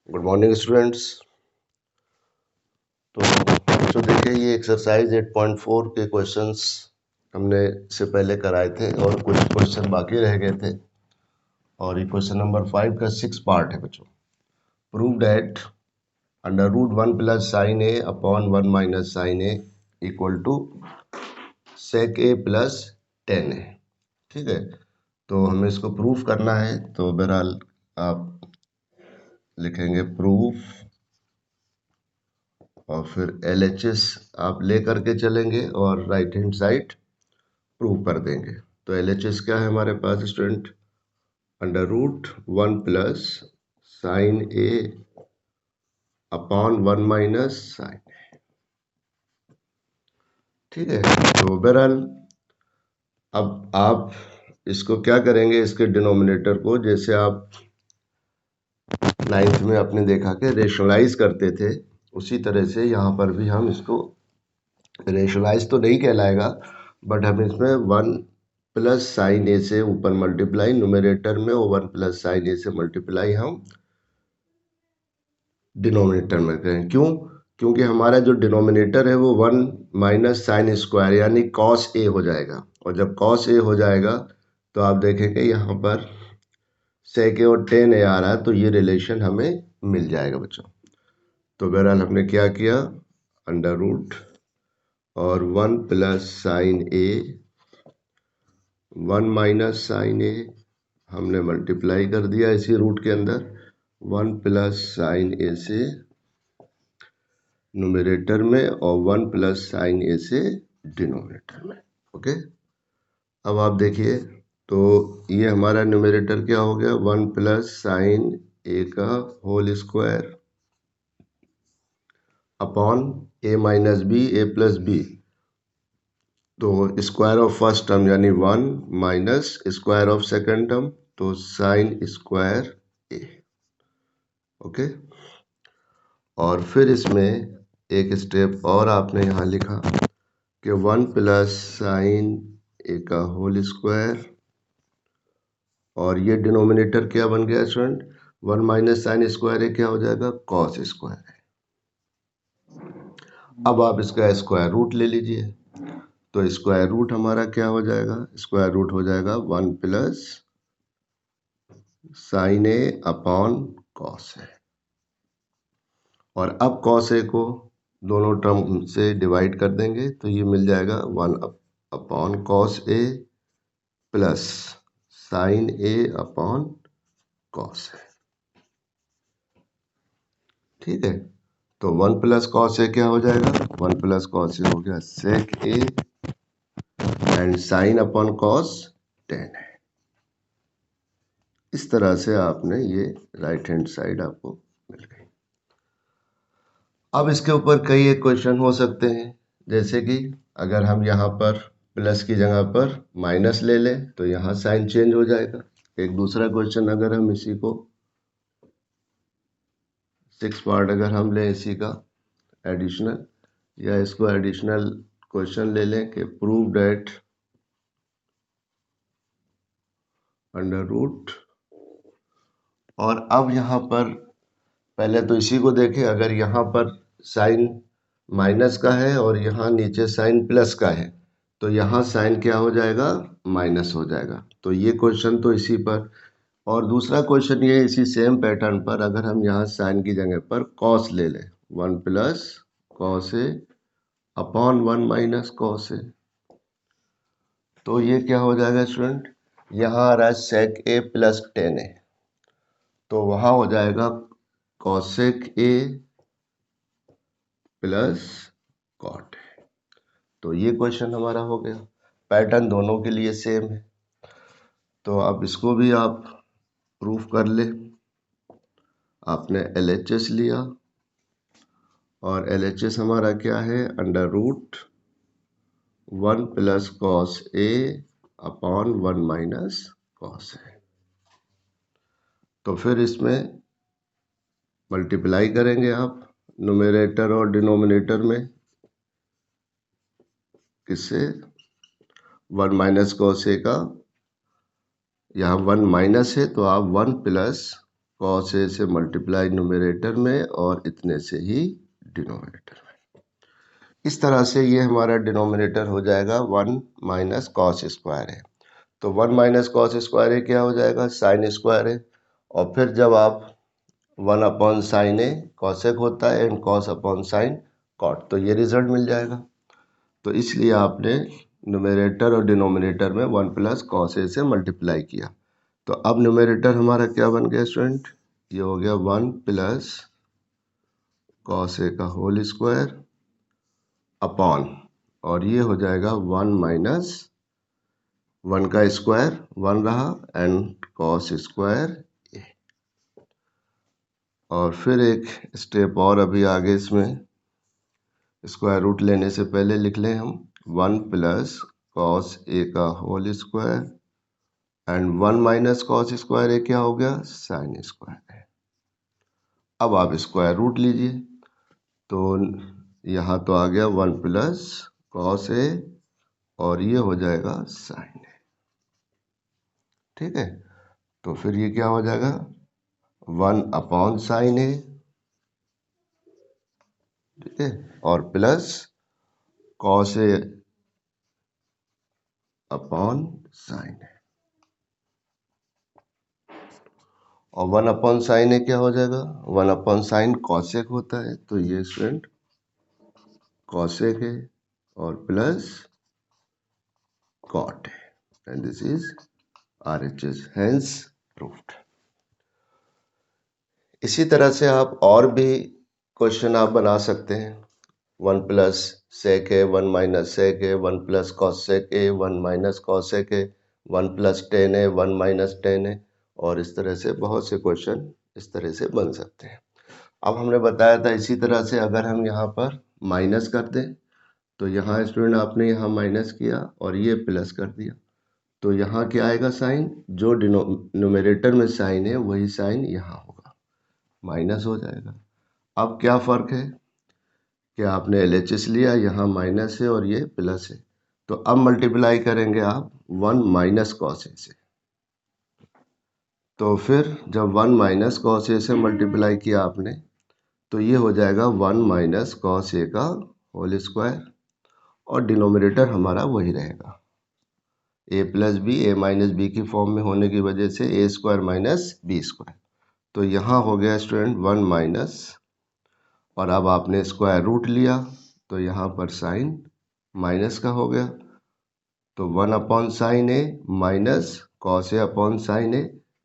Good morning students. तो बच्चों देखिए, ये एक्सरसाइज 8.4 के क्वेश्चंस हमने इससे पहले कराए थे और कुछ क्वेश्चन बाकी रह गए थे। और ये क्वेश्चन नंबर 5 का 6 पार्ट है बच्चों। Prove that under root 1 plus sine A upon 1 minus sine A equal to sec A plus tan A. ठीक है, तो हमें इसको प्रूफ करना है। तो बहरहाल आप लिखेंगे प्रूफ और फिर LHS आप ले करके चलेंगे और राइट हैंड साइड प्रूव कर देंगे। तो LHS क्या है हमारे पास student? Under root 1 plus sine A upon 1 minus sine. ठीक है, तो बहरहाल अब आप इसको क्या करेंगे, इसके डिनोमिनेटर को जैसे आप 9th में आपने देखा कि रेशनलाइज करते थे, उसी तरह से यहाँ पर भी हम इसको रेशनलाइज तो नहीं कहलाएगा, बट हम इसमें 1 प्लस साइन ए से ऊपर मल्टीप्लाई न्यूमरेटर में और 1 प्लस साइन ए से मल्टीप्लाई हम डिनोमिनेटर में करें। क्यों? क्योंकि हमारा जो डिनोमिनेटर है वो 1 माइनस साइन स्क्वायर यानी कॉस ए हो जाएगा। और जब कॉस ए हो जाएगा तो आप देखेंगे यहाँ पर सेक ए और टेन ए आ रहा है, तो ये रिलेशन हमें मिल जाएगा बच्चों। तो बहरहाल हमने क्या किया, अंडर रूट और 1 प्लस साइन ए 1 माइनस साइन ए हमने मल्टीप्लाई कर दिया इसी रूट के अंदर 1 प्लस साइन ए से न्यूमरेटर में और 1 प्लस साइन ए से डिनोमिनेटर में। ओके, अब आप देखिए, तो ये हमारा न्यूमरेटर क्या हो गया, 1 प्लस साइन ए का होल स्क्वायर अपॉन ए माइनस बी ए प्लस बी। तो स्क्वायर ऑफ फर्स्ट टर्म यानी 1 minus square of second term, तो साइन स्क्वायर ए। ओके, और फिर इसमें एक स्टेप और आपने यहाँ लिखा कि 1 प्लस साइन ए का होल स्क्वायर, और ये डिनोमिनेटर क्या बन गया student, 1 minus sign square A क्या हो जाएगा, कॉस स्क्वायर है। अब आप इसका स्क्वायर रूट ले लीजिए, तो स्क्वायर रूट हमारा क्या हो जाएगा, स्क्वायर रूट हो जाएगा 1 plus sine A upon cos ए। और अब कॉस ए को दोनों टर्म से डिवाइड कर देंगे तो ये मिल जाएगा 1 upon cos A plus sine A upon cos ए। ठीक है, तो 1 प्लस कॉस ए क्या हो जाएगा, 1 प्लस कॉस ए हो गया sec A and sine upon cos tan है। इस तरह से आपने ये राइट हैंड साइड आपको मिल गई। अब इसके ऊपर कई एक क्वेश्चन हो सकते हैं, जैसे कि अगर हम यहाँ पर प्लस की जगह पर माइनस ले लें तो यहाँ साइन चेंज हो जाएगा। एक दूसरा क्वेश्चन अगर हम इसी को 6 पार्ट अगर हम लें इसी का एडिशनल, या इसको एडिशनल क्वेश्चन ले लें कि प्रूव डैट अंडर रूट, और अब यहाँ पर पहले तो इसी को देखें, अगर यहाँ पर साइन माइनस का है और यहाँ नीचे साइन प्लस का है तो यहाँ साइन क्या हो जाएगा, माइनस हो जाएगा। तो ये क्वेश्चन तो इसी पर, और दूसरा क्वेश्चन ये इसी सेम पैटर्न पर अगर हम यहाँ साइन की जगह पर कॉस ले लें, 1 plus cos A upon 1 minus cos A, तो ये क्या हो जाएगा स्टूडेंट, यहाँ आ रहा है सेक ए प्लस टेन ए, तो वहाँ हो जाएगा कॉसेक ए प्लस कॉट। तो ये क्वेश्चन हमारा हो गया, पैटर्न दोनों के लिए सेम है। तो अब इसको भी आप प्रूफ कर ले। आपने LHS लिया और LHS हमारा क्या है, under root 1 plus cos A upon 1 minus cos A. तो फिर इसमें मल्टीप्लाई करेंगे आप न्यूमरेटर और डिनोमिनेटर में, किससे, 1 माइनस कॉस ए का, यहाँ 1 माइनस है तो आप 1 प्लस कॉस ए से मल्टीप्लाई न्यूमरेटर में और इतने से ही डिनोमिनेटर में। इस तरह से ये हमारा डिनोमिनेटर हो जाएगा 1 माइनस कॉस स्क्वायर है। तो 1 माइनस कॉस स्क्वायर है क्या हो जाएगा, साइन स्क्वायर है। और फिर जब आप 1 अपॉन साइन ए कॉसेक होता है and cos upon sine cot, तो ये रिजल्ट मिल जाएगा। तो इसलिए आपने न्यूमरेटर और डिनोमिनेटर में 1 प्लस कॉस ए से मल्टीप्लाई किया। तो अब न्यूमरेटर हमारा क्या बन गया स्टूडेंट, ये हो गया 1 प्लस कॉस ए का होल स्क्वायर अपॉन, और ये हो जाएगा 1 माइनस 1 का स्क्वायर 1 रहा एंड कॉस स्क्वायर ए। और फिर एक स्टेप और अभी आगे इसमें स्क्वायर रूट लेने से पहले लिख लें हम 1 प्लस कॉस ए का whole square and 1 minus cos square A क्या हो गया, साइन स्क्वायर है। अब आप स्क्वायर रूट लीजिए, तो यहाँ तो आ गया 1 प्लस कॉस ए और ये हो जाएगा साइन ए, ठीक है। तो फिर ये क्या हो जाएगा 1 अपॉन साइन ए, ठीक है, और plus cos A upon sine ए, और 1 अपॉन साइन ए क्या हो जाएगा, 1 अपॉन साइन कॉसेक होता है, तो ये स्टूडेंट कॉसेक है और प्लस कॉट है and this is RHS, hence proved। इसी तरह से आप और भी क्वेश्चन आप बना सकते हैं। 1 प्लस सेक है, 1 माइनस सेक है, 1 प्लस कॉस सेक है, 1 माइनस कॉस सेक है, 1 प्लस टेन है, 1 माइनस टेन है, और इस तरह से बहुत से क्वेश्चन इस तरह से बन सकते हैं। अब हमने बताया था इसी तरह से अगर हम यहाँ पर माइनस कर दें, तो यहाँ स्टूडेंट आपने यहाँ माइनस किया और ये प्लस कर दिया, तो यहाँ क्या आएगा साइन, जो न्यूमरेटर में साइन है वही साइन यहाँ होगा, माइनस हो जाएगा। अब क्या फ़र्क है कि आपने LHS लिया, यहाँ माइनस है और ये प्लस है, तो अब मल्टीप्लाई करेंगे आप 1 माइनस कॉस ए से, तो फिर जब 1 माइनस कॉस ए से मल्टीप्लाई किया आपने, तो ये हो जाएगा 1 माइनस कॉस ए का होल स्क्वायर, और डिनोमिनेटर हमारा वही रहेगा, ए प्लस बी, ए माइनस बी की फॉर्म में होने की वजह से ए स्क्वायर माइनस बी स्क्वायर। तो यहाँ हो गया स्टूडेंट 1 माइनस, और अब आपने स्क्वायर रूट लिया, तो यहाँ पर साइन माइनस का हो गया, तो 1 upon sine A minus cos A upon sine ए,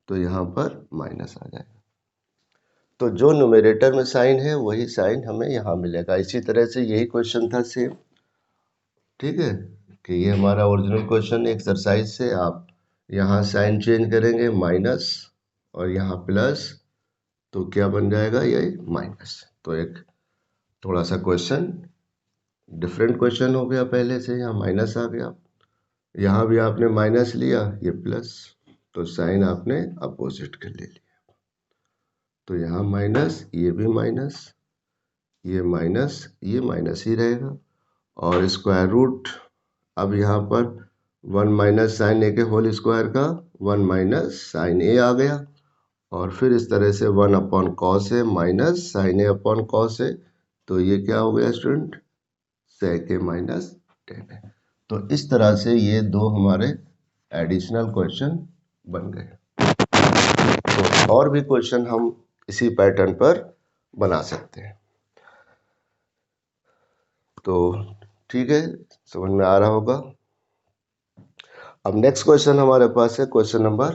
तो यहाँ पर माइनस आ जाएगा। तो जो न्यूमरेटर में साइन है वही साइन हमें यहाँ मिलेगा। इसी तरह से यही क्वेश्चन था सेम, ठीक है, कि ये हमारा ओरिजिनल क्वेश्चन एक्सरसाइज से आप यहाँ साइन चेंज करेंगे माइनस और यहाँ प्लस, तो क्या बन जाएगा ये माइनस। तो एक थोड़ा सा क्वेश्चन डिफरेंट क्वेश्चन हो गया, पहले से यहाँ माइनस आ गया, यहाँ भी आपने माइनस लिया, ये प्लस, तो साइन आपने अपोजिट कर ले लिया, तो यहाँ माइनस, ये भी माइनस, ये माइनस ही रहेगा, और स्क्वायर रूट, अब यहाँ पर 1 माइनस साइन ए के होल स्क्वायर का 1 माइनस साइन ए आ गया, और फिर इस तरह से 1 upon cos A minus sine A upon cos A, तो ये क्या हो गया student, sec A minus ten है। तो इस तरह से ये दो हमारे एडिशनल क्वेश्चन बन गए। तो और भी क्वेश्चन हम इसी पैटर्न पर बना सकते हैं। तो ठीक है, समझ में आ रहा होगा। अब नेक्स्ट क्वेश्चन हमारे पास है क्वेश्चन नंबर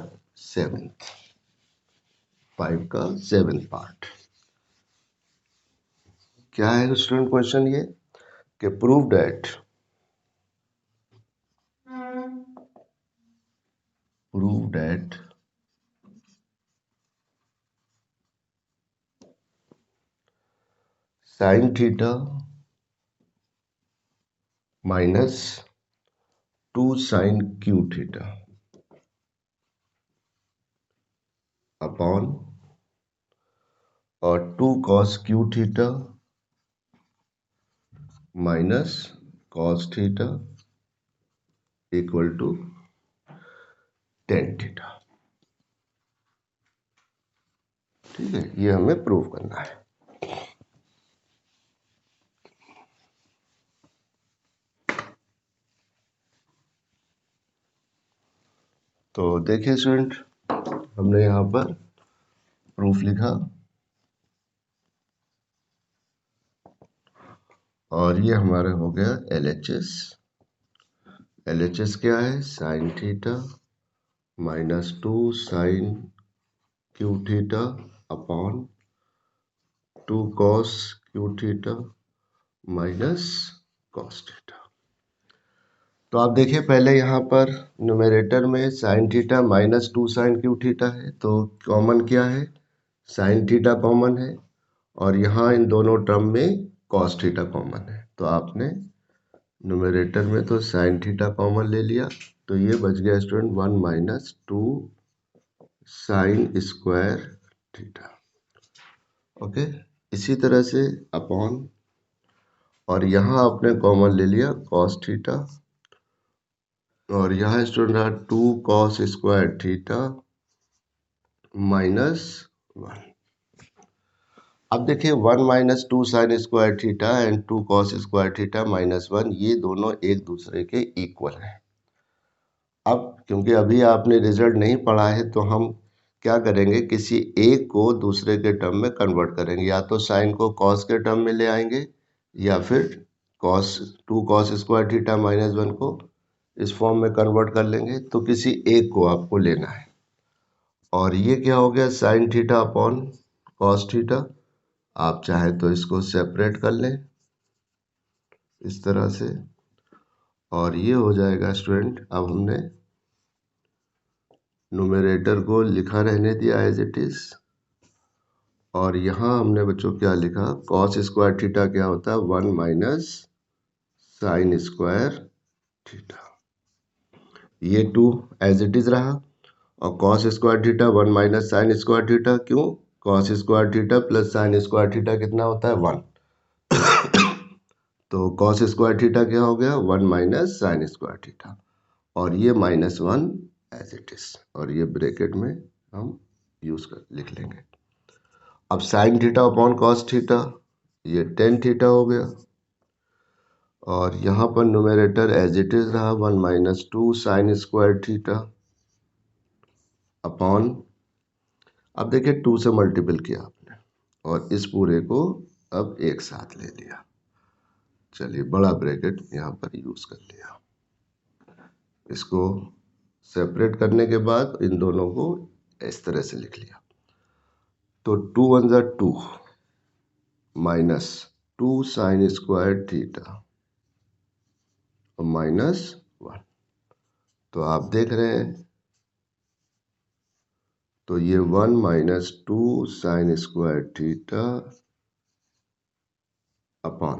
5 का 7th पार्ट। क्या है स्टूडेंट क्वेश्चन ये, कि prove that sine theta minus 2 sine cube theta upon और 2 cos cube theta minus cos theta equal to tan theta. ठीक है, ये हमें प्रूव करना है। तो देखिए स्टूडेंट, हमने यहाँ पर प्रूफ लिखा और ये हमारा हो गया LHS। LHS क्या है? Sine theta -2 sine cube theta upon 2 cos cube theta minus cos theta. तो आप देखिए पहले यहाँ पर न्यूमरेटर में sine theta -2 sine cube theta है, तो कॉमन क्या है? साइन थीटा कॉमन है और यहाँ इन दोनों टर्म में कॉस थीटा कॉमन है। तो आपने न्यूमरेटर में तो साइन थीटा कॉमन ले लिया, तो ये बच गया student 1 - 2 sign square theta. Okay, इसी तरह से अपॉन, और यहाँ आपने कॉमन ले लिया कॉस थीटा, और यहाँ स्टूडेंट रहा 2 कॉस स्क्वायर थीटा -1। अब देखिए 1 - 2 sign square theta and 2 cos square theta -1, ये दोनों एक दूसरे के इक्वल हैं। अब क्योंकि अभी आपने रिजल्ट नहीं पढ़ा है, तो हम क्या करेंगे, किसी एक को दूसरे के टर्म में कन्वर्ट करेंगे। या तो साइन को कॉस के टर्म में ले आएंगे, या फिर कॉस 2 कॉस स्क्वायर थीटा -1 को इस फॉर्म में कन्वर्ट कर लेंगे। तो किसी एक को आपको लेना है। और ये क्या हो गया? Sine theta upon cos theta. आप चाहे तो इसको सेपरेट कर लें इस तरह से, और ये हो जाएगा स्टूडेंट। अब हमने न्यूमरेटर को लिखा रहने दिया एज इट इज, और यहाँ हमने बच्चों क्या लिखा? कॉस स्क्वायर थीटा क्या होता है? 1 - साइन स्क्वायर थीटा। ये 2 एज इट इज रहा, और cos square theta 1 - sine square theta. क्यों? Cos square theta plus sine square theta कितना होता है? 1। तो कॉस स्क्वायर थीटा क्या हो गया? 1 - साइन स्क्वायर थीटा, और ये -1 एज इट इज, और ये ब्रैकेट में हम यूज कर लिख लेंगे। अब sine theta upon cos theta, ये टेन थीटा हो गया, और यहाँ पर न्यूमरेटर एज इट इज रहा 1 - 2 साइन स्क्वायर थीटा अपॉन, अब देखिए 2 से मल्टीपल किया आपने और इस पूरे को अब एक साथ ले लिया। चलिए बड़ा ब्रैकेट यहाँ पर यूज कर लिया। इसको सेपरेट करने के बाद इन दोनों को इस तरह से लिख लिया। तो 2 × 1 = 2 -2 साइन स्क्वायर थीटा और -1। तो आप देख रहे हैं, तो ये 1 - 2 साइन स्क्वायर थीटा अपॉन,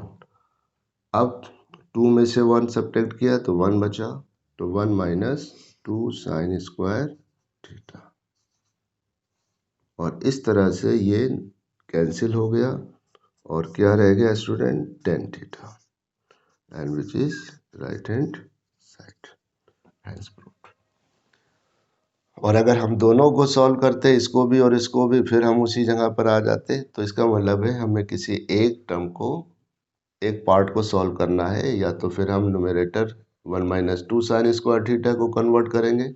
अब 2 में से 1 सब्ट्रैक्ट किया तो 1 बचा, तो 1 - 2 साइन स्क्वायर थीटा, और इस तरह से ये कैंसिल हो गया, और क्या रह गया student? Tan theta, and which is right hand side, hence proved. और अगर हम दोनों को सॉल्व करते, इसको भी और इसको भी, फिर हम उसी जगह पर आ जाते। तो इसका मतलब है हमें किसी एक टर्म को, एक पार्ट को सॉल्व करना है, या तो फिर हम न्यूमरेटर 1 - 2 साइन स्क्वायर थीटा को कन्वर्ट करेंगे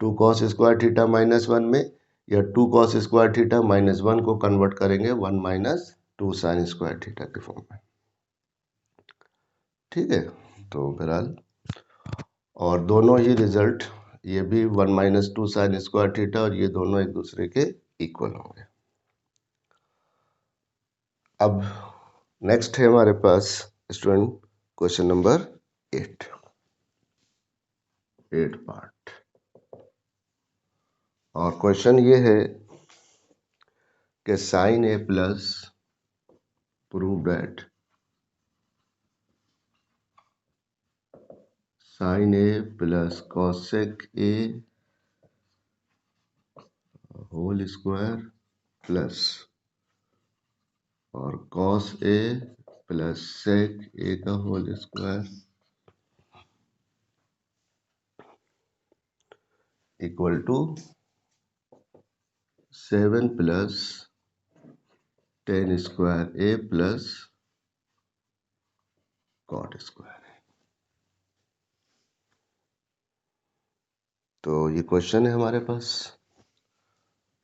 2 कॉस स्क्वायर थीटा -1 में, या 2 कॉस स्क्वायर थीटा -1 को कन्वर्ट करेंगे 1 - 2 साइन स्क्वायर थीटा के फॉर्म में। ठीक है, तो बहरहाल, और दोनों ही रिजल्ट, ये भी 1 - 2 साइन स्क्वायर थीटा, और ये दोनों एक दूसरे के इक्वल होंगे। अब नेक्स्ट है हमारे पास स्टूडेंट क्वेश्चन नंबर 8 पार्ट, और क्वेश्चन ये है कि sine A plus prove that sine A plus cosec A whole square plus और cos A plus sec A का whole square equal to 7 plus tan square A plus cot square है। तो ये question है हमारे पास,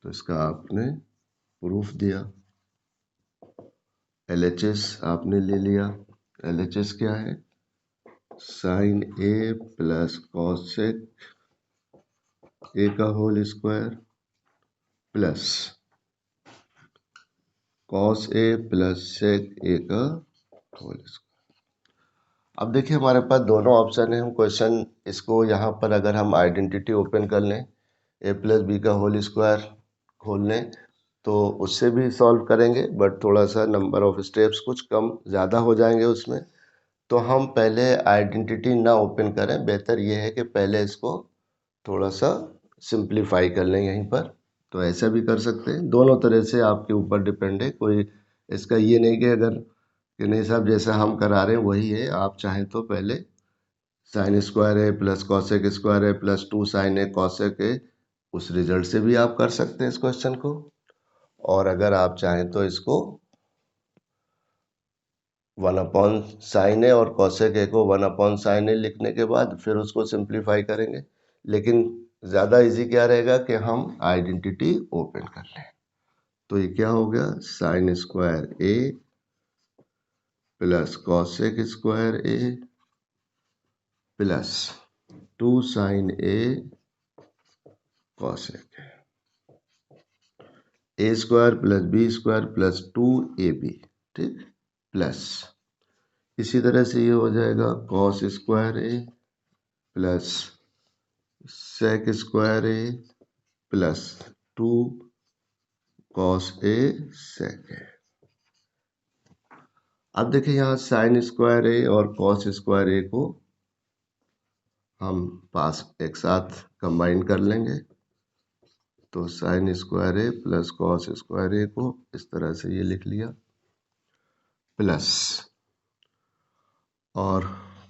तो इसका आपने प्रूफ दिया। LHS आपने ले लिया। LHS क्या है? Sine A plus cosec A का whole square plus cos A plus sec A का होल स्क्वायर। अब देखिए हमारे पास दोनों ऑप्शन है। हम क्वेश्चन इसको यहाँ पर अगर हम आइडेंटिटी ओपन कर लें, ए प्लस बी का होल स्क्वायर खोल लें, तो उससे भी सॉल्व करेंगे, बट थोड़ा सा नंबर ऑफ स्टेप्स कुछ कम ज़्यादा हो जाएंगे उसमें। तो हम पहले आइडेंटिटी ना ओपन करें, बेहतर ये है कि पहले इसको थोड़ा सा सिंप्लीफाई कर लें यहीं पर। तो ऐसा भी कर सकते हैं, दोनों तरह से आपके ऊपर डिपेंड है। कोई इसका ये नहीं कि अगर कि नहीं साहब जैसा हम करा रहे हैं वही है। आप चाहें तो पहले साइन स्क्वायर है प्लस कॉसेक स्क्वायर है प्लस 2 साइन है कॉसेक है, उस रिजल्ट से भी आप कर सकते हैं इस क्वेश्चन को। और अगर आप चाहें तो इसको 1/sin ए और कॉसेक ए को 1/sin ए लिखने के बाद फिर उसको सिंप्लीफाई करेंगे। लेकिन ज़्यादा इजी क्या रहेगा कि हम आइडेंटिटी ओपन कर लें। तो ये क्या हो गया? Sine square A plus cosec square A plus 2 sine A cosec A square plus B square plus 2ab, ठीक, प्लस इसी तरह से ये हो जाएगा cos square A plus sec square A plus 2 cos A sec A. अब देखिए यहाँ साइन स्क्वायर ए और कॉस स्क्वायर ए को हम पास एक साथ कंबाइन कर लेंगे। तो sign square A plus cos square ए को इस तरह से ये लिख लिया, प्लस और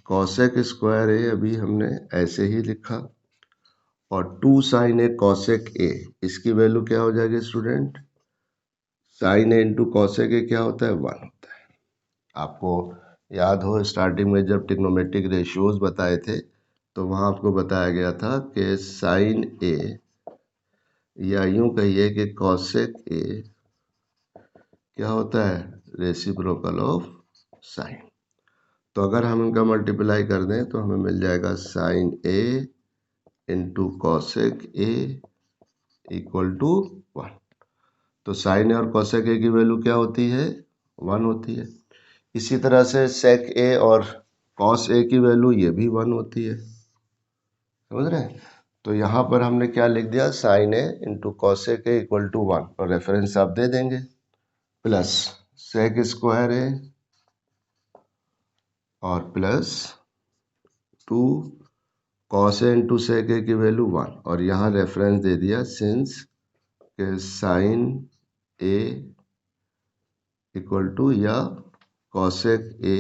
कॉसेक स्क्वायर ए अभी हमने ऐसे ही लिखा, और 2 साइन ए कॉसेक ए, इसकी वैल्यू क्या हो जाएगी student? Sine A into cosec A क्या होता है? 1 होता है। आपको याद हो स्टार्टिंग में जब ट्रिग्नोमेट्रिक रेशियोज बताए थे तो वहाँ आपको बताया गया था कि साइन ए, या यूं कहिए कि कॉसेक ए क्या होता है? Reciprocal of sine. तो अगर हम इनका मल्टीप्लाई कर दें तो हमें मिल जाएगा sine A into cosec A equal to 1। तो साइन ए और कॉसेक ए की वैल्यू क्या होती है? 1 होती है। इसी तरह से सेक ए और कॉस ए की वैल्यू ये भी 1 होती है, समझ रहे हैं? तो यहाँ पर हमने क्या लिख दिया? Sine A into cosec A equal to 1, और रेफरेंस आप दे देंगे, प्लस सेक स्क्वायर ए और plus 2 cos A into sec ए की वैल्यू 1, और यहाँ रेफरेंस दे दिया सिंस के साइन ए इक्वल टू या कॉसेक ए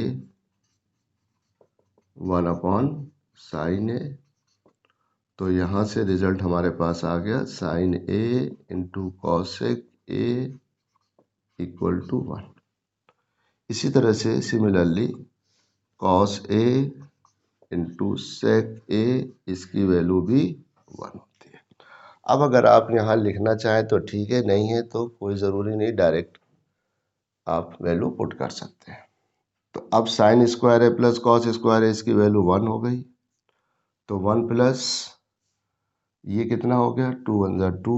1/sin ए। तो यहाँ से रिजल्ट हमारे पास आ गया sine A into cosec A equal to 1। इसी तरह से similarly cos A into sec A, इसकी वैल्यू भी 1 होती है। अब अगर आप यहाँ लिखना चाहें तो ठीक है, नहीं है तो कोई ज़रूरी नहीं, डायरेक्ट आप वैल्यू पुट कर सकते हैं। तो अब sign square A plus cos square ए, इसकी वैल्यू 1 हो गई। तो 1 प्लस ये कितना हो गया? 2 1 ज़ा 2,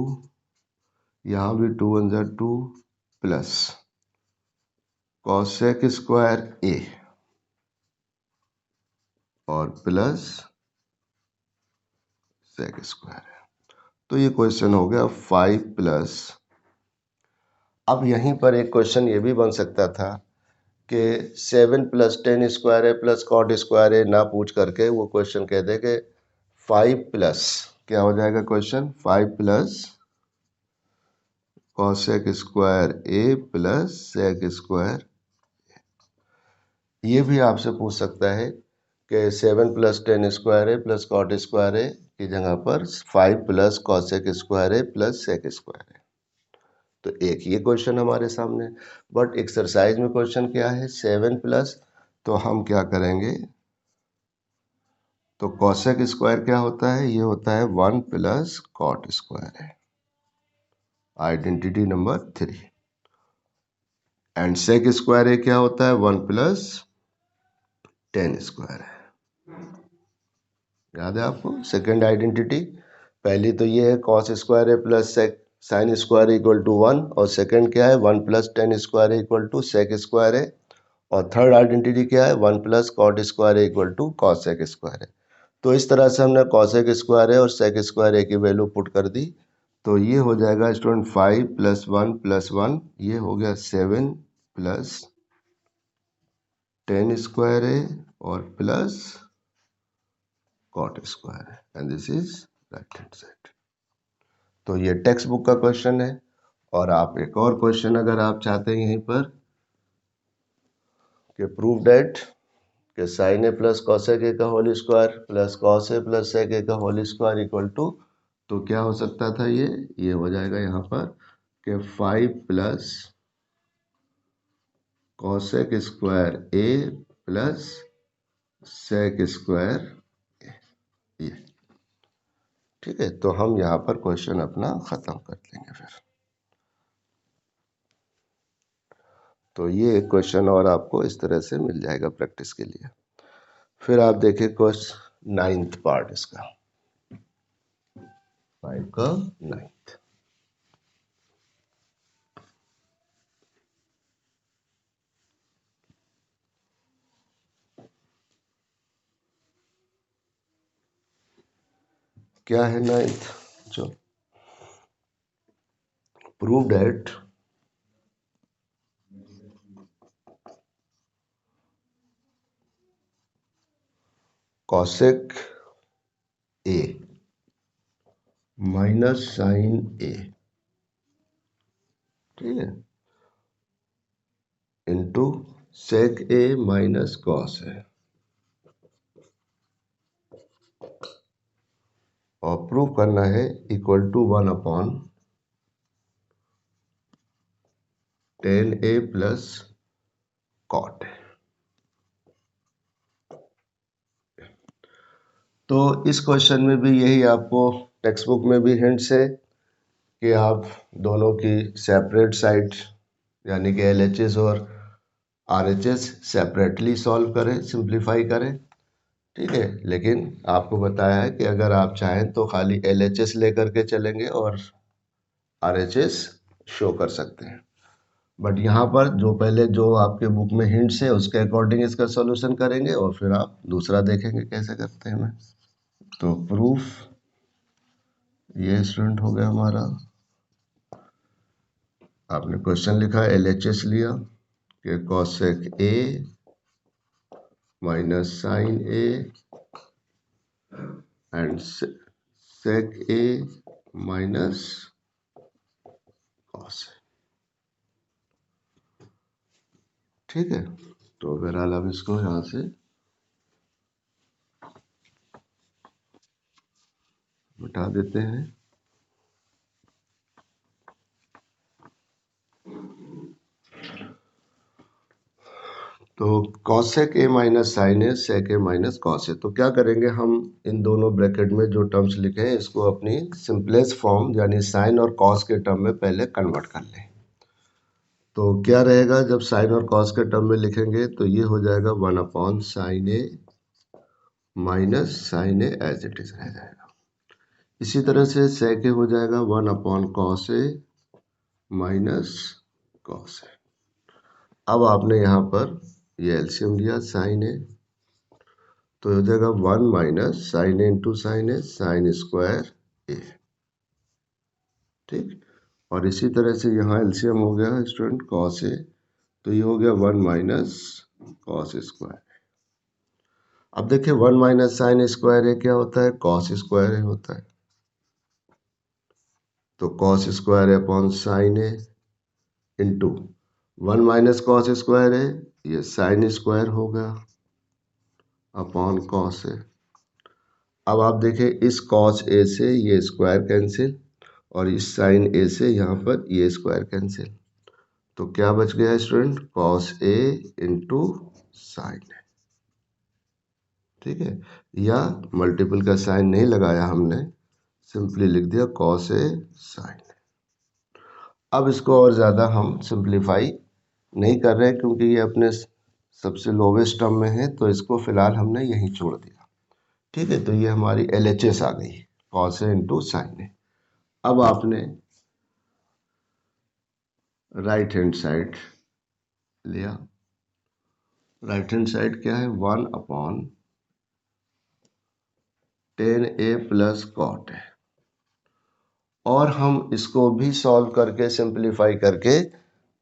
यहाँ भी 2 1 ज़ा 2, प्लस कॉसेक स्क्वायर ए और प्लस सेक स्क्वायर है। तो ये क्वेश्चन हो गया 5 प्लस। अब यहीं पर एक क्वेश्चन ये भी बन सकता था कि 7 प्लस 10 स्क्वायर है प्लस कॉट स्क्वायर है ना पूछ करके वो क्वेश्चन कहते हैं कि 5 प्लस क्या हो जाएगा question? 5 plus cosec square A plus sec square. ये भी आपसे पूछ सकता है कि 7 प्लस 10 स्क्वायर है प्लस कॉट स्क्वायर है की जगह पर 5 प्लस कॉसेक स्क्वायर है प्लस सेक स्क्वायर है। तो एक ये क्वेश्चन हमारे सामने। बट एक्सरसाइज में क्वेश्चन क्या है 7+, तो हम क्या करेंगे, तो कॉसेक स्क्वायर क्या होता है, ये होता है 1 + कॉट स्क्वायर है, identity number 3। And sec square क्या होता है 1 + tan स्क्वायर है। याद है आपको सेकेंड आइडेंटिटी? पहली तो ये है कॉस स्क्वायर है plus sec sine square equal to 1, और सेकेंड क्या है 1 + tan square equal to sec square है, और थर्ड आइडेंटिटी क्या है 1 + cot square equal to cosec square है। तो इस तरह से हमने कॉसेक स्क्वायर है और सेक स्क्वायर ए की वैल्यू पुट कर दी। तो ये हो जाएगा स्टूडेंट 5 + 1 + 1, ये हो गया 7 + tan स्क्वायर है और प्लस कॉट स्क्वायर है, and this is right hand side. तो ये टेक्स्ट बुक का क्वेश्चन है। और आप एक और क्वेश्चन अगर आप चाहते हैं यहीं पर कि प्रूव दैट कि sine A plus cosec A का whole square plus cos A plus sec A का होल स्क्वायर इक्वल टू, तो क्या हो सकता था, ये हो जाएगा यहाँ पर कि 5 + cosec square A plus sec square ए। ठीक है, तो हम यहाँ पर क्वेश्चन अपना ख़त्म कर देंगे फिर। तो ये क्वेश्चन और आपको इस तरह से मिल जाएगा प्रैक्टिस के लिए। फिर आप देखिए क्वेश्चन 9th पार्ट इसका, 5 का 9th। क्या है 9th? जो prove that cosec A minus sine A, ठीक है, into sec A minus cos है, और प्रूव करना है equal to 1/tan A plus cot. तो इस क्वेश्चन में भी यही आपको टेक्स्ट बुक में भी हिंट्स है कि आप दोनों की सेपरेट साइड यानी कि LHS और RHS सेपरेटली सॉल्व करें, सिंप्लीफाई करें। ठीक है, लेकिन आपको बताया है कि अगर आप चाहें तो खाली LHS लेकर के चलेंगे और RHS शो कर सकते हैं। बट यहाँ पर जो पहले जो आपके बुक में हिंट्स है उसके अकॉर्डिंग इसका सॉल्यूशन करेंगे और फिर आप दूसरा देखेंगे कैसे करते हैं मैं। तो प्रूफ ये स्टूडेंट हो गया हमारा। आपने क्वेश्चन लिखा LHS लिया कि cosec A minus sine A and sec A minus cos. ठीक है, तो बहरहाल अब इसको यहाँ से मिटा देते हैं। तो cosec A minus sine A sec A minus cos A, तो क्या करेंगे हम इन दोनों ब्रैकेट में जो टर्म्स लिखे हैं इसको अपनी सिंपलेस्ट फॉर्म यानी साइन और कॉस के टर्म में पहले कन्वर्ट कर लें। तो क्या रहेगा जब साइन और कॉस के टर्म में लिखेंगे तो ये हो जाएगा 1/sin A minus sine A as it is रह जाएगा। इसी तरह से सेक ए हो जाएगा 1/cos ए माइनस कॉस ए। अब आपने यहाँ पर ये एलसीएम लिया साइन ए, तो हो जाएगा 1 - sign A into sine A sign square ए। ठीक, और इसी तरह से यहाँ एलसीएम हो गया स्टूडेंट कॉस ए, तो ये हो गया 1 - कॉस स्क्वायर। अब देखिए 1 - साइन स्क्वायर ए क्या होता है, कॉस स्क्वायर ए होता है। तो cos square A upon sine A into 1 - cos square A, ये साइन स्क्वायर हो गया अपॉन कॉस ए। अब आप देखें इस कॉस ए से ये स्क्वायर कैंसिल और इस साइन ए से यहाँ पर ये स्क्वायर कैंसिल, तो क्या बच गया student, cos A into sine A. ठीक है, या मल्टीपल का साइन नहीं लगाया हमने, सिंपली लिख दिया कॉस ए साइन। अब इसको और ज़्यादा हम सिंप्लीफाई नहीं कर रहे क्योंकि ये अपने सबसे लोवेस्ट टर्म में है, तो इसको फिलहाल हमने यहीं छोड़ दिया। ठीक है, तो ये हमारी LHS आ गई, कॉस ए इंटू साइन ए। अब आपने राइट हैंड साइड लिया, राइट हैंड साइड क्या है, 1/10a प्लस कॉट है, और हम इसको भी सॉल्व करके सिंप्लीफाई करके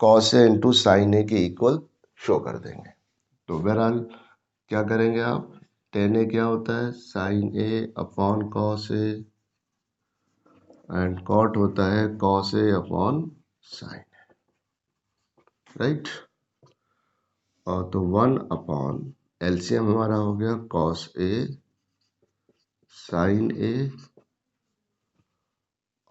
cos A into sine A के इक्वल शो कर देंगे। तो बहरहाल क्या करेंगे आप, 10a क्या होता है, sine A upon cos A, and cot होता है cos A upon sine, right. और तो 1 अपॉन एलसीएम हमारा हो गया कॉस ए साइन ए,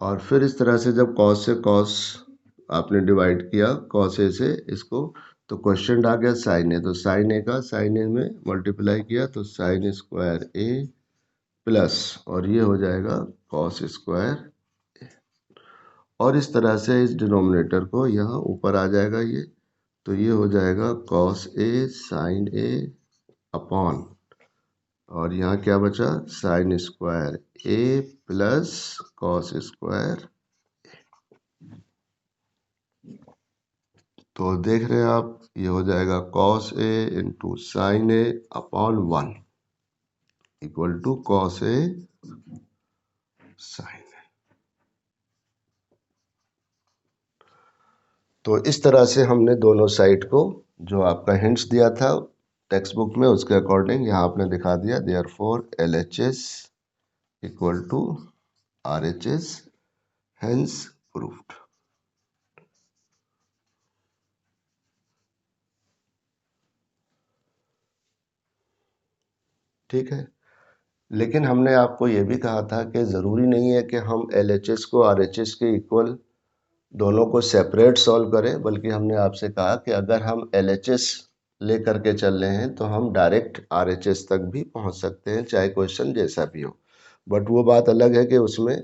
और फिर इस तरह से जब कॉस से कॉस आपने डिवाइड किया कॉस ए से इसको, तो क्वेश्चन आ गया साइन ए, तो साइन ए का साइन ए में मल्टीप्लाई किया तो साइन स्क्वायर ए प्लस, और ये हो जाएगा कॉस स्क्वायर, और इस तरह से इस डिनोमिनेटर को यहाँ ऊपर आ जाएगा ये, तो ये हो जाएगा cos A sine A upon, और यहाँ क्या बचा, sine square A plus cos square. तो देख रहे हैं आप, ये हो जाएगा cos A into sine A upon 1 equal to cos A sine. तो इस तरह से हमने दोनों साइड को, जो आपका हिंट्स दिया था टेक्स्ट बुक में उसके अकॉर्डिंग यहाँ आपने दिखा दिया, therefore LHS equal to RHS, hence proved. ठीक है, लेकिन हमने आपको ये भी कहा था कि ज़रूरी नहीं है कि हम LHS को RHS के इक्वल दोनों को सेपरेट सॉल्व करें, बल्कि हमने आपसे कहा कि अगर हम LHS ले करके चल रहे हैं तो हम डायरेक्ट RHS तक भी पहुंच सकते हैं, चाहे क्वेश्चन जैसा भी हो। बट वो बात अलग है कि उसमें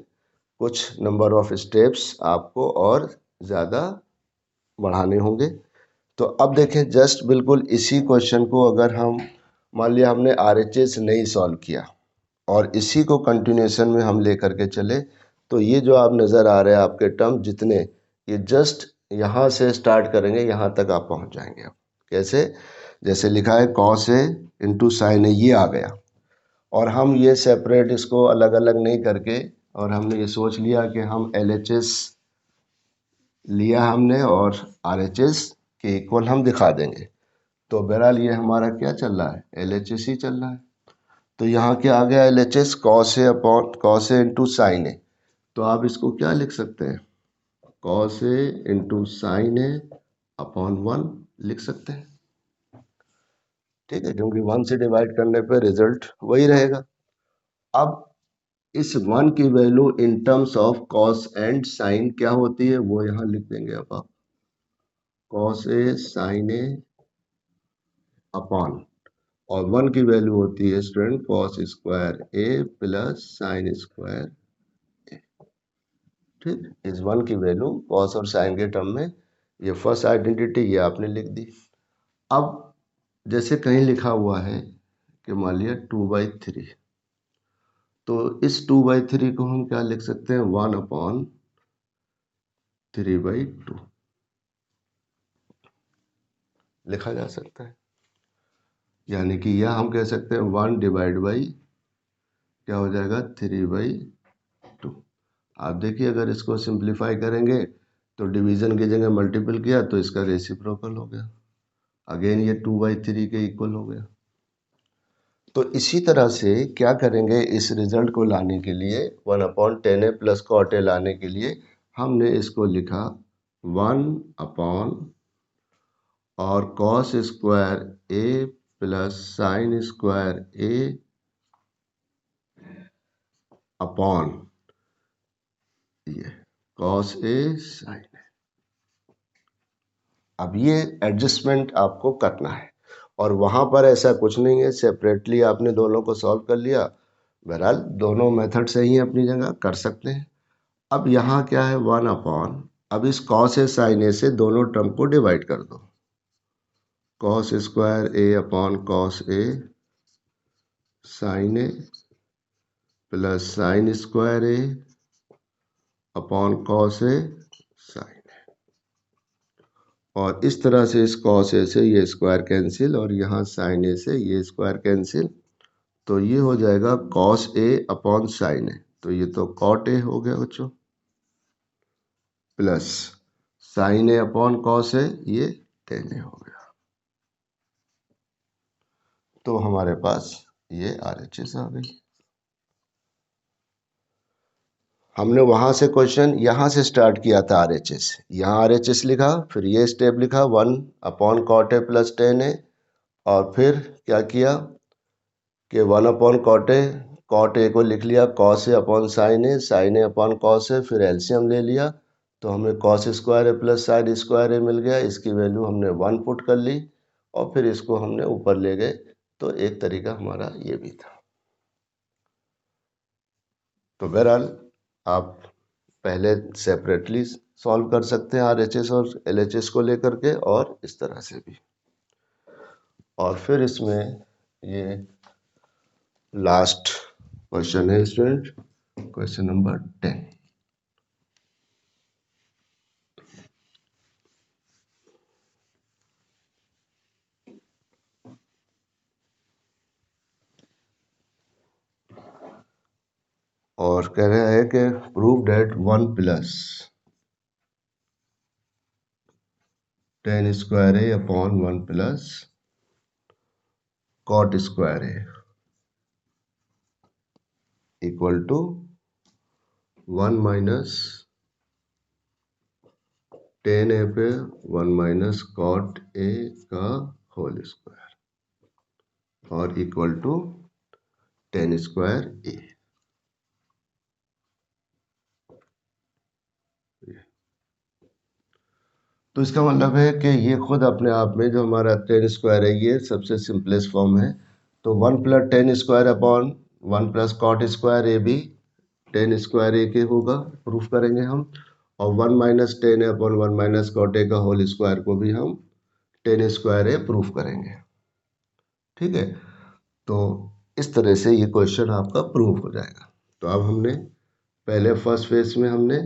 कुछ नंबर ऑफ स्टेप्स आपको और ज़्यादा बढ़ाने होंगे। तो अब देखें, जस्ट बिल्कुल इसी क्वेश्चन को अगर हम मान लिया हमने RHS नहीं सॉल्व किया और इसी को कंटिन्यूएशन में हम ले करके चले, तो ये जो आप नज़र आ रहे हैं आपके टर्म जितने, ये जस्ट यहाँ से स्टार्ट करेंगे यहाँ तक आप पहुँच जाएंगे। अब कैसे, जैसे लिखा है कॉस ए इंटू साइन ए, ये आ गया, और हम ये सेपरेट इसको अलग अलग नहीं करके, और हमने ये सोच लिया कि हम LHS लिया हमने और RHS के इक्वल हम दिखा देंगे। तो बहरहाल ये हमारा क्या चल रहा है, LHS ही चल रहा है। तो यहाँ क्या आ गया, LHS cos A upon cos A into sine ए, तो आप इसको क्या लिख सकते हैं, cos A into sine A upon 1 लिख सकते हैं। ठीक है, क्योंकि 1 से डिवाइड करने पे रिजल्ट वही रहेगा। अब इस 1 की value in terms of cos and sine क्या होती है वो यहाँ लिख देंगे अब आप, cos A sine A upon, और 1 की वैल्यू होती है student cos square A plus sine square. ठीक, इस 1 की वैल्यू कॉस और साइन के टर्म में, ये फर्स्ट आइडेंटिटी ये आपने लिख दी। अब जैसे कहीं लिखा हुआ है कि मान लिया 2/3, तो इस 2/3 को हम क्या लिख सकते हैं, 1/3/2 लिखा जा सकता है। यानी कि यह हम कह सकते हैं 1 डिवाइड बाई क्या हो जाएगा, 3/2। आप देखिए अगर इसको सिंप्लीफाई करेंगे तो डिवीजन की जगह मल्टीपल किया तो इसका रेसिप्रोकल हो गया, अगेन ये 2/3 के इक्वल हो गया। तो इसी तरह से क्या करेंगे, इस रिजल्ट को लाने के लिए 1/10a प्लस कॉट ए लाने के लिए हमने इसको लिखा 1 और cos square A plus sine square A upon ये, कॉस ए साइन ए। अब ये एडजस्टमेंट आपको करना है और वहाँ पर ऐसा कुछ नहीं है, सेपरेटली आपने दोनों को सॉल्व कर लिया। बहरहाल दोनों मेथड से ही अपनी जगह कर सकते हैं। अब यहाँ क्या है, 1/, अब इस कॉस ए साइन ए से दोनों टर्म को डिवाइड कर दो। Cos square A upon cos A sine A plus sine square A upon cos A sign. और इस तरह से इस कॉस ए से ये स्क्वायर कैंसिल और यहाँ साइन ए से ये स्क्वायर कैंसिल, तो ये हो जाएगा कॉस ए अपॉन साइन ए, तो ये तो कॉट ए हो गया बच्चों, plus sine A upon cos ए, ये टेन ए हो गया। तो हमारे पास ये RHS आ गई। हमने वहां से क्वेश्चन यहाँ से स्टार्ट किया था RHS, यहाँ RHS लिखा, फिर ये स्टेप लिखा 1/cot a प्लस टेन ए, और फिर क्या किया कि 1/cot a को लिख लिया cos a upon sine A upon cos A, फिर एलसीएम ले लिया तो हमें cos square A plus sine square A मिल गया। इसकी वैल्यू हमने 1 पुट कर ली और फिर इसको हमने ऊपर ले गए। तो एक तरीका हमारा ये भी था। तो बहरहाल आप पहले सेपरेटली सॉल्व कर सकते हैं RHS और LHS को लेकर के, और इस तरह से भी। और फिर इसमें ये लास्ट क्वेश्चन है स्टूडेंट, क्वेश्चन नंबर 10। और कह रहा है कि prove that 1 plus tan square A upon 1 plus cot square A equal to 1 minus tan A पे 1 माइनस कॉट ए का होल स्क्वायर और equal to tan square A. तो इसका मतलब है कि ये खुद अपने आप में जो हमारा टेन स्क्वायर है ये सबसे सिंपलेस्ट फॉर्म है। तो 1 plus tan square upon 1 plus cot square A भी टेन स्क्वायर ए के होगा, प्रूफ करेंगे हम। और 1 minus tan upon 1 minus cot A का होल स्क्वायर को भी हम टेन स्क्वायर ए प्रूफ करेंगे। ठीक है, तो इस तरह से ये क्वेश्चन आपका प्रूव हो जाएगा। तो अब हमने पहले फर्स्ट फेज में हमने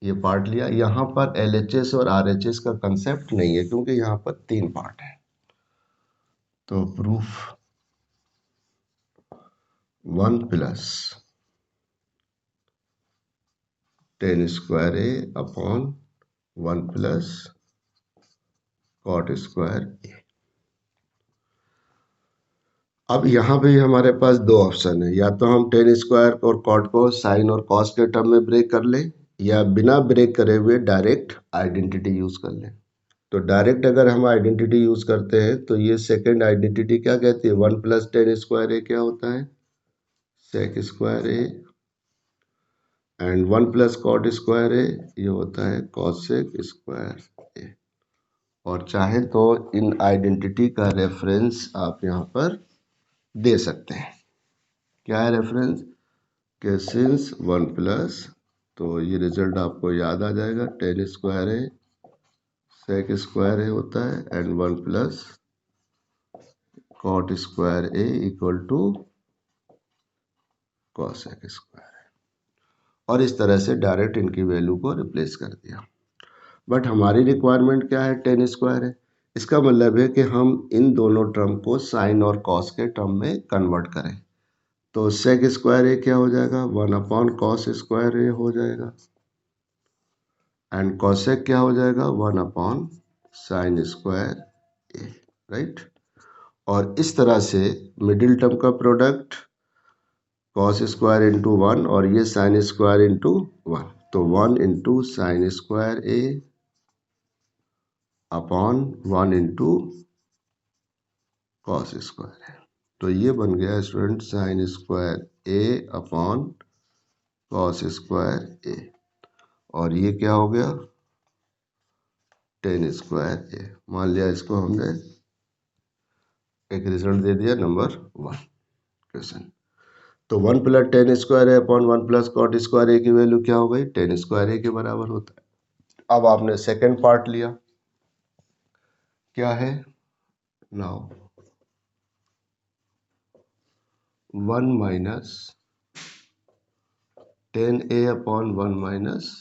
ये पार्ट लिया। यहाँ पर LHS और RHS का कंसेप्ट नहीं है क्योंकि यहाँ पर 3 पार्ट है। तो proof 1 plus tan square A upon 1 plus cot square ए। अब यहाँ पे हमारे पास दो ऑप्शन है, या तो हम टेन स्क्वायर और कॉट को साइन और कॉस के टर्म में ब्रेक कर लें, या बिना ब्रेक करे हुए डायरेक्ट आइडेंटिटी यूज कर लें। तो डायरेक्ट अगर हम आइडेंटिटी यूज करते हैं तो ये सेकंड आइडेंटिटी क्या कहती है, 1 प्लस टेन स्क्वायर ए क्या होता है, sec square A, and 1 plus cot square A ये होता है कॉसेक स्क्वायर ए। और चाहे तो इन आइडेंटिटी का रेफरेंस आप यहाँ पर दे सकते हैं। क्या है रेफरेंस, के सिंस 1 प्लस, तो ये रिजल्ट आपको याद आ जाएगा, टेन स्क्वायर है सेक स्क्वायर है होता है, and 1 plus cot square A equal to cosec square है। और इस तरह से डायरेक्ट इनकी वैल्यू को रिप्लेस कर दिया। बट हमारी रिक्वायरमेंट क्या है, टेन स्क्वायर है। इसका मतलब है कि हम इन दोनों टर्म को साइन और कॉस के टर्म में कन्वर्ट करें। तो सेक स्क्वायर ए क्या हो जाएगा, 1 कॉस स्क्वायर ए हो जाएगा, एंड कॉसेक क्या हो जाएगा, 1 साइन स्क्वायर ए, राइट। और इस तरह से मिडिल टर्म का प्रोडक्ट कॉस स्क्वायर इंटू 1 और ये साइन स्क्वायर इंटू 1, तो 1 into sine square A upon 1 into cos square है। तो ये बन गया student sine square A upon cos square A. और ये क्या हो गया, टेन स्क्वायर ए। मान लिया इसको हमने एक रिजल्ट दे दिया नंबर 1 क्वेश्चन। तो 1 plus tan square A upon 1 plus cot square ए की वैल्यू क्या हो गई, टेन स्क्वायर ए के बराबर होता है। अब आपने सेकेंड पार्ट लिया, क्या है, now 1 minus tan A upon 1 minus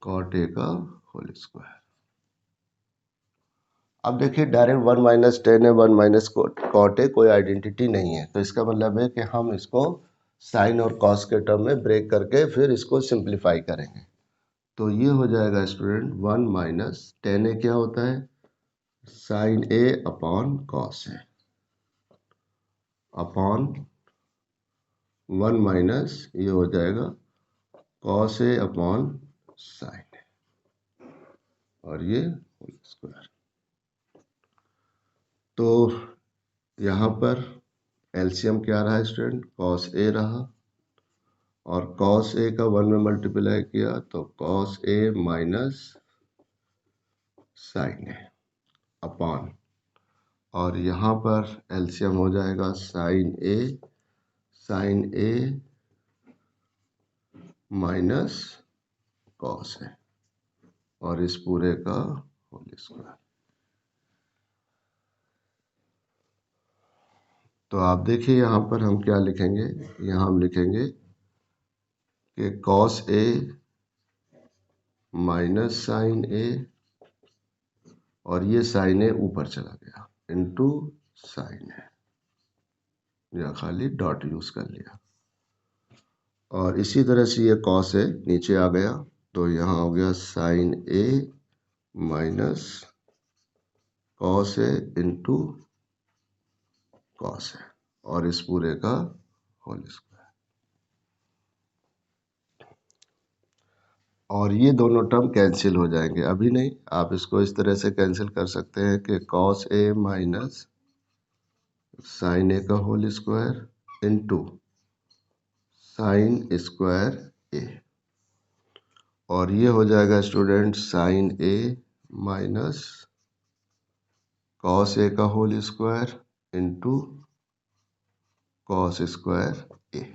cot A का होल स्क्वायर। अब देखिए डायरेक्ट 1 माइनस टेन है 1 माइनस कॉट है, कोई आइडेंटिटी नहीं है, तो इसका मतलब है कि हम इसको साइन और कॉस के टर्म में ब्रेक करके फिर इसको सिंप्लीफाई करेंगे। तो ये हो जाएगा स्टूडेंट 1 माइनस टेन ए क्या होता है, साइन ए अपॉन कॉस है, अपॉन 1 माइनस ये हो जाएगा कॉस ए अपॉन साइन है, और ये होल स्क्वायर। तो यहाँ पर एलसीएम क्या रहा स्टूडेंट, कॉस ए रहा, और कॉस ए का 1 में मल्टीप्लाई किया तो cos A minus sine A upon, और यहाँ पर एलसीएम हो जाएगा साइन ए माइनस कॉस है, और इस पूरे का होल स्क्वायर। तो आप देखिए यहाँ पर हम क्या लिखेंगे, यहाँ हम लिखेंगे कि कॉस ए माइनस साइन ए, और ये साइन ए ऊपर चला गया इनटू साइन ए, या खाली डॉट यूज कर लिया, और इसी तरह से ये कॉस ए नीचे आ गया, तो यहाँ हो गया sine A minus cos A into cos A, और इस पूरे का होल स्क्वायर। और ये दोनों टर्म कैंसिल हो जाएंगे, अभी नहीं, आप इसको इस तरह से कैंसिल कर सकते हैं कि cos A minus sine A का whole square into sine square A, और ये हो जाएगा student sine A minus cos A का whole square into cos square A,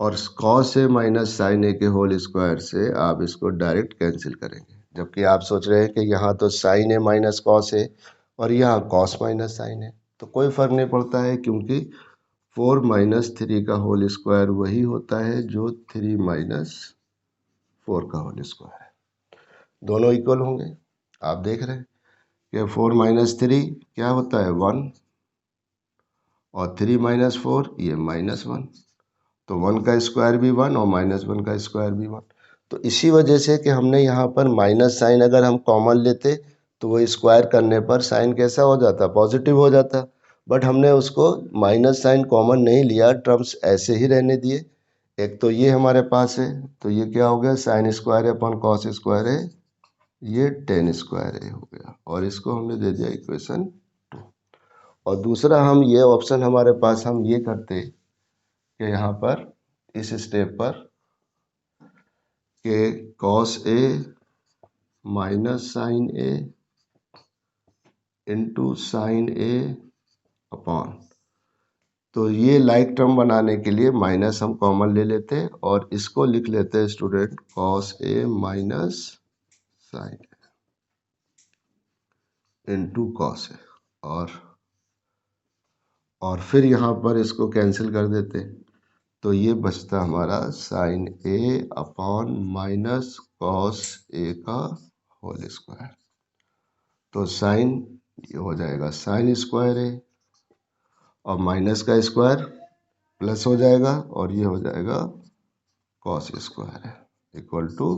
और cos A minus sine A के होल स्क्वायर से आप इसको डायरेक्ट कैंसिल करेंगे, जबकि आप सोच रहे हैं कि यहाँ तो साइन ए माइनस कॉस है और यहाँ कॉस माइनस साइन है, तो कोई फर्क नहीं पड़ता है, क्योंकि 4 माइनस 3 का होल स्क्वायर वही होता है जो 3 माइनस 4 का होल स्क्वायर है, दोनों इक्वल होंगे। आप देख रहे हैं कि 4 माइनस 3 क्या होता है 1, और 3 माइनस 4 ये -1, तो 1 का स्क्वायर भी 1 और -1 का स्क्वायर भी 1। तो इसी वजह से कि हमने यहाँ पर माइनस साइन अगर हम कॉमन लेते तो वो स्क्वायर करने पर साइन कैसा हो जाता, पॉजिटिव हो जाता, बट हमने उसको माइनस साइन कॉमन नहीं लिया, टर्म्स ऐसे ही रहने दिए। एक तो ये हमारे पास है, तो ये क्या हो गया साइन स्क्वायर है अपॉन कॉस स्क्वायर है, ये टेन स्क्वायर है हो गया, और इसको हमने दे दिया इक्वेशन 2। और दूसरा हम ये ऑप्शन हमारे पास हम ये करते कि यहाँ पर इस स्टेप पर के cos A minus sine A into sine A upon, तो ये लाइक टर्म बनाने के लिए माइनस हम कॉमन ले लेते हैं और इसको लिख लेते हैं student cos A minus sine into cos A, और फिर यहाँ पर इसको कैंसिल कर देते हैं, तो ये बचता हमारा sign A upon minus cos A का होल स्क्वायर। तो साइन ये हो जाएगा साइन स्क्वायर है, और माइनस का स्क्वायर प्लस हो जाएगा, और ये हो जाएगा कॉस स्क्वायर है इक्वल टू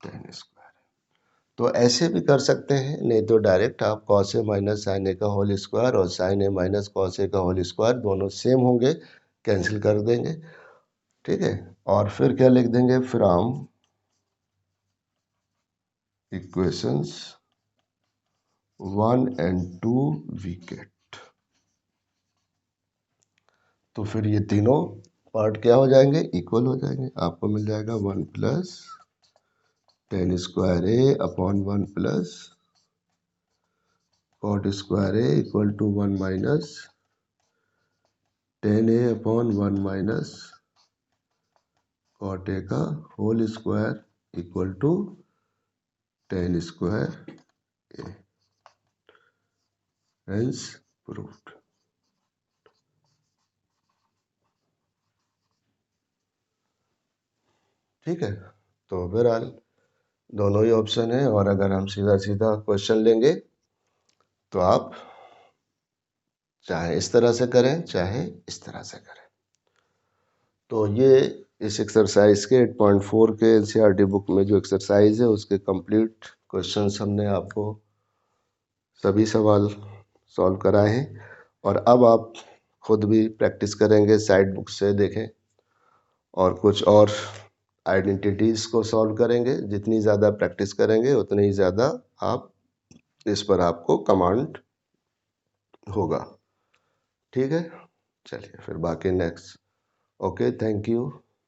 टेन स्क्वायर। तो ऐसे भी कर सकते हैं, नहीं तो डायरेक्ट आप cos A minus sine A का होल स्क्वायर और sine A minus cos A का होल स्क्वायर दोनों सेम होंगे, कैंसिल कर देंगे, ठीक है। और फिर क्या लिख देंगे, from equations 1 and 2 we get, तो फिर ये तीनों पार्ट क्या हो जाएंगे, इक्वल हो जाएंगे। आपको मिल जाएगा 1 plus tan square A upon 1 plus cot square A equal to 1 minus tan A upon 1 minus cot A का whole square equal to tan square A. Hence proved. ठीक है, तो बहरहाल दोनों ही ऑप्शन है, और अगर हम सीधा सीधा क्वेश्चन लेंगे तो आप चाहे इस तरह से करें चाहे इस तरह से करें। तो ये इस एक्सरसाइज के 8.4 के एनसीईआरटी बुक में जो एक्सरसाइज है उसके कंप्लीट क्वेश्चंस हमने आपको सभी सवाल सॉल्व कराए हैं, और अब आप खुद भी प्रैक्टिस करेंगे, साइड बुक से देखें और कुछ और आइडेंटिटीज़ को सॉल्व करेंगे। जितनी ज़्यादा प्रैक्टिस करेंगे उतनी ही ज़्यादा आप इस पर आपको कमांड होगा। ठीक है, चलिए फिर बाकी नेक्स्ट। Okay, thank you.